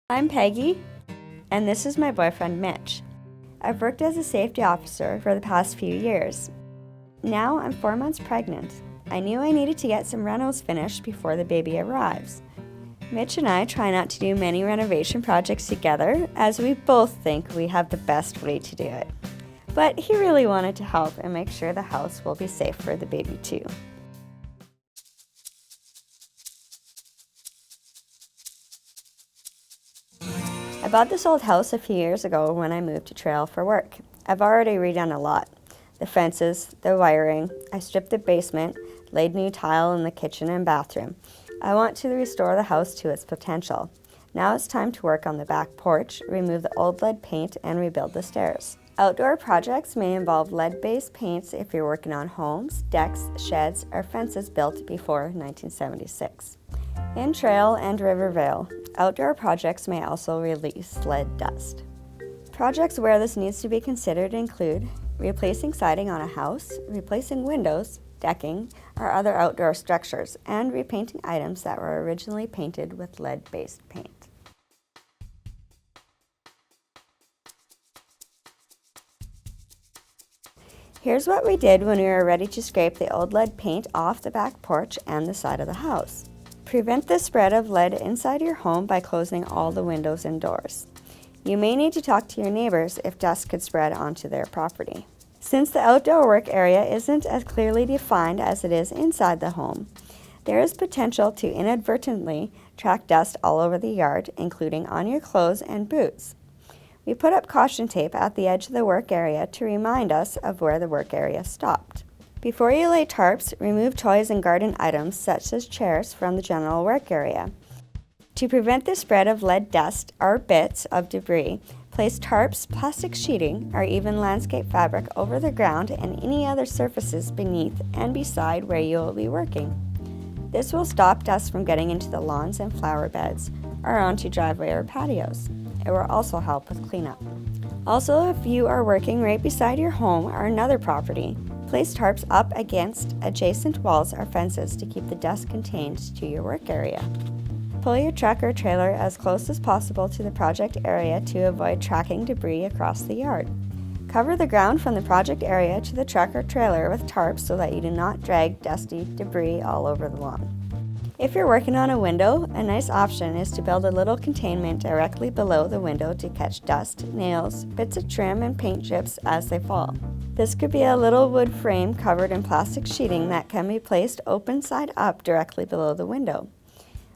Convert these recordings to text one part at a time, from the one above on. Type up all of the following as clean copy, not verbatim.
I'm Peggy, and this is my boyfriend Mitch. I've worked as a safety officer for the past few years. Now I'm 4 months pregnant. I knew I needed to get some renos finished before the baby arrives. Mitch and I try not to do many renovation projects together, as we both think we have the best way to do it. But he really wanted to help and make sure the house will be safe for the baby too. I bought this old house a few years ago when I moved to Trail for work. I've already redone a lot. The fences, the wiring, I stripped the basement, laid new tile in the kitchen and bathroom. I want to restore the house to its potential. Now it's time to work on the back porch, remove the old lead paint, and rebuild the stairs. Outdoor projects may involve lead-based paints if you're working on homes, decks, sheds, or fences built before 1976. In Trail and Rivervale, outdoor projects may also release lead dust. Projects where this needs to be considered include replacing siding on a house, replacing windows, decking, or other outdoor structures, and repainting items that were originally painted with lead-based paint. Here's what we did when we were ready to scrape the old lead paint off the back porch and the side of the house. Prevent the spread of lead inside your home by closing all the windows and doors. You may need to talk to your neighbors if dust could spread onto their property. Since the outdoor work area isn't as clearly defined as it is inside the home, there is potential to inadvertently track dust all over the yard, including on your clothes and boots. We put up caution tape at the edge of the work area to remind us of where the work area stopped. Before you lay tarps, remove toys and garden items such as chairs from the general work area. To prevent the spread of lead dust or bits of debris, place tarps, plastic sheeting, or even landscape fabric over the ground and any other surfaces beneath and beside where you will be working. This will stop dust from getting into the lawns and flower beds or onto driveway or patios. It will also help with cleanup. Also, if you are working right beside your home or another property, place tarps up against adjacent walls or fences to keep the dust contained to your work area. Pull your truck or trailer as close as possible to the project area to avoid tracking debris across the yard. Cover the ground from the project area to the truck or trailer with tarps so that you do not drag dusty debris all over the lawn. If you're working on a window, a nice option is to build a little containment directly below the window to catch dust, nails, bits of trim, and paint chips as they fall. This could be a little wood frame covered in plastic sheeting that can be placed open side up directly below the window.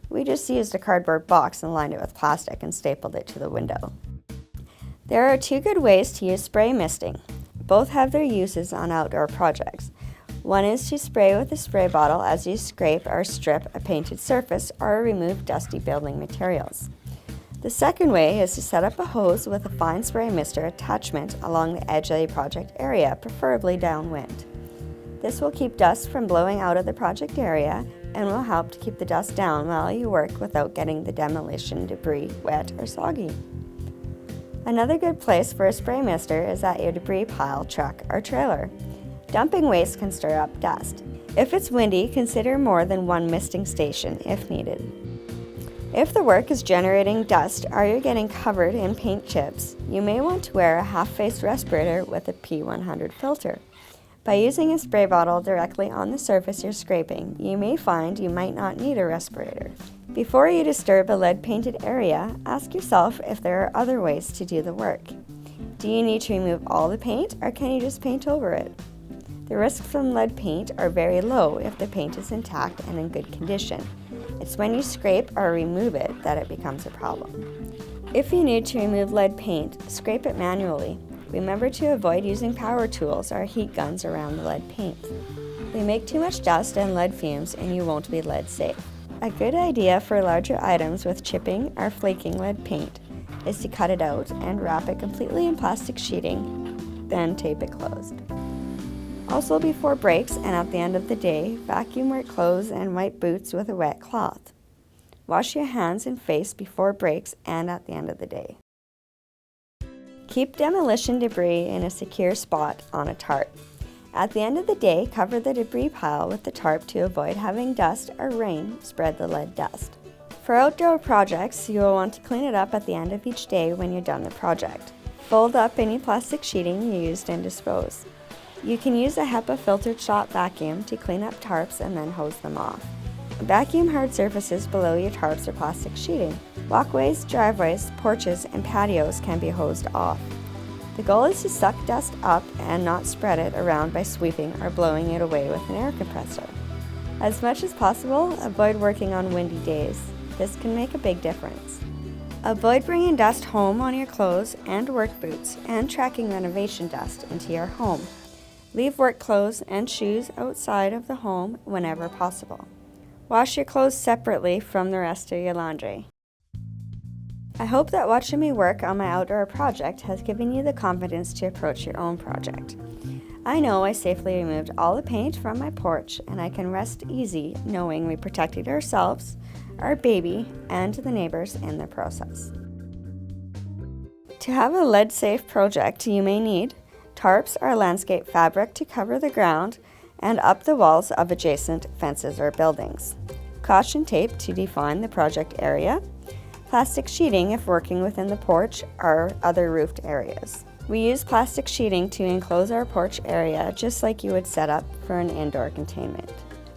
We just used a cardboard box and lined it with plastic and stapled it to the window. There are two good ways to use spray misting. Both have their uses on outdoor projects. One is to spray with a spray bottle as you scrape or strip a painted surface or remove dusty building materials. The second way is to set up a hose with a fine spray mister attachment along the edge of the project area, preferably downwind. This will keep dust from blowing out of the project area and will help to keep the dust down while you work without getting the demolition debris wet or soggy. Another good place for a spray mister is at your debris pile, truck, or trailer. Dumping waste can stir up dust. If it's windy, consider more than one misting station if needed. If the work is generating dust or you're getting covered in paint chips, you may want to wear a half-face respirator with a P100 filter. By using a spray bottle directly on the surface you're scraping, you may find you might not need a respirator. Before you disturb a lead-painted area, ask yourself if there are other ways to do the work. Do you need to remove all the paint, or can you just paint over it? The risks from lead paint are very low if the paint is intact and in good condition. It's when you scrape or remove it that it becomes a problem. If you need to remove lead paint, scrape it manually. Remember to avoid using power tools or heat guns around the lead paint. They make too much dust and lead fumes and you won't be lead safe. A good idea for larger items with chipping or flaking lead paint is to cut it out and wrap it completely in plastic sheeting, then tape it closed. Also, before breaks and at the end of the day, vacuum wet clothes and wipe boots with a wet cloth. Wash your hands and face before breaks and at the end of the day. Keep demolition debris in a secure spot on a tarp. At the end of the day, cover the debris pile with the tarp to avoid having dust or rain spread the lead dust. For outdoor projects, you will want to clean it up at the end of each day when you're done the project. Fold up any plastic sheeting you used and dispose. You can use a HEPA filtered shop vacuum to clean up tarps and then hose them off. Vacuum hard surfaces below your tarps or plastic sheeting. Walkways, driveways, porches, and patios can be hosed off. The goal is to suck dust up and not spread it around by sweeping or blowing it away with an air compressor. As much as possible, avoid working on windy days. This can make a big difference. Avoid bringing dust home on your clothes and work boots and tracking renovation dust into your home. Leave work clothes and shoes outside of the home whenever possible. Wash your clothes separately from the rest of your laundry. I hope that watching me work on my outdoor project has given you the confidence to approach your own project. I know I safely removed all the paint from my porch, and I can rest easy knowing we protected ourselves, our baby, and the neighbors in the process. To have a lead-safe project, you may need tarps or landscape fabric to cover the ground and up the walls of adjacent fences or buildings, caution tape to define the project area, plastic sheeting if working within the porch or other roofed areas. We use plastic sheeting to enclose our porch area just like you would set up for an indoor containment.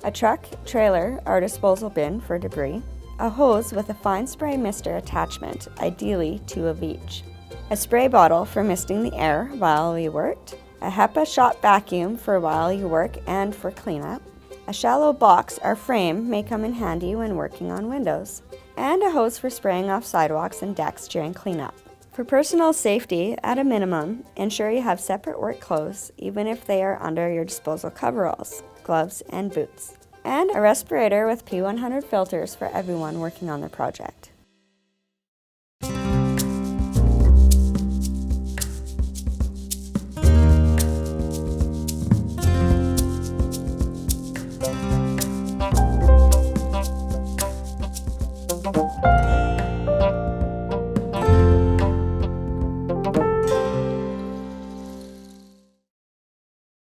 A truck, trailer, or disposal bin for debris, a hose with a fine spray mister attachment, ideally 2 of each, a spray bottle for misting the air while we worked, a HEPA shop vacuum for while you work and for cleanup, a shallow box or frame may come in handy when working on windows, and a hose for spraying off sidewalks and decks during cleanup. For personal safety, at a minimum, ensure you have separate work clothes, even if they are under your disposal coveralls, gloves, and boots, and a respirator with P100 filters for everyone working on the project.